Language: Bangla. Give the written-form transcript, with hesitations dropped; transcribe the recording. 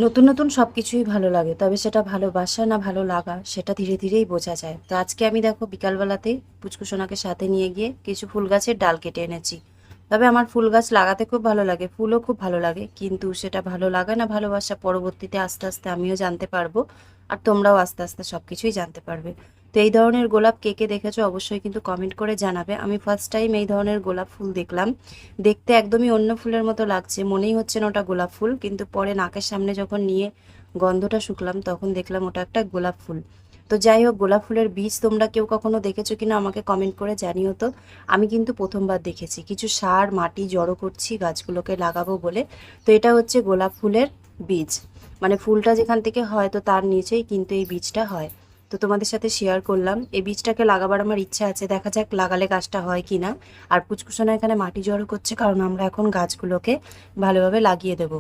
নতুন নতুন সব কিছুই ভালো লাগে, তবে সেটা ভালোবাসা না ভালো লাগা সেটা ধীরে ধীরেই বোঝা যায়। তো আজকে আমি দেখো বিকালবেলাতেই পুচকুসোনাকে সাথে নিয়ে গিয়ে কিছু ফুল গাছের ডাল কেটে এনেছি। তবে আমার ফুল গাছ লাগাতে খুব ভালো লাগে, ফুলও খুব ভালো লাগে, কিন্তু সেটা ভালো লাগা না ভালোবাসা পরবর্তীতে আস্তে আস্তে আমিও জানতে পারবো, আর তোমরাও আস্তে আস্তে সব কিছুই জানতে পারবে। তো এই ধরনের গোলাপ কে কে দেখেছো অবশ্যই কিন্তু কমেন্ট করে জানাবে। আমি ফার্স্ট টাইম এই ধরনের গোলাপ ফুল দেখলাম। দেখতে একদমই অন্য ফুলের মতো লাগছে, মনেই হচ্ছে না ওটা গোলাপ ফুল, কিন্তু পরে নাকের সামনে যখন নিয়ে গন্ধটা শুকলাম তখন দেখলাম ওটা একটা গোলাপ ফুল। তো যাই হোক, গোলাপ ফুলের বীজ তোমরা কেউ কখনো দেখেছো কিনা আমাকে কমেন্ট করে জানিও তো। আমি কিন্তু প্রথমবার দেখেছি। কিছু সার মাটি জড়ো করছি গাছগুলোকে লাগাবো বলে। তো এটা হচ্ছে গোলাপ ফুলের বীজ, মানে ফুলটা যেখান থেকে হয় তো তার নিচেই কিন্তু এই বীজটা হয়। তো তোমাদের সাথে শেয়ার করলাম, এই বীজটাকে লাগাবার আমার ইচ্ছা আছে, দেখা যাক লাগালে গাছটা হয় কিনা। আর পুচকুসোনা এখানে মাটি জড়ো করছে, কারণ আমরা এখন গাছগুলোকে ভালোভাবে লাগিয়ে দেবো।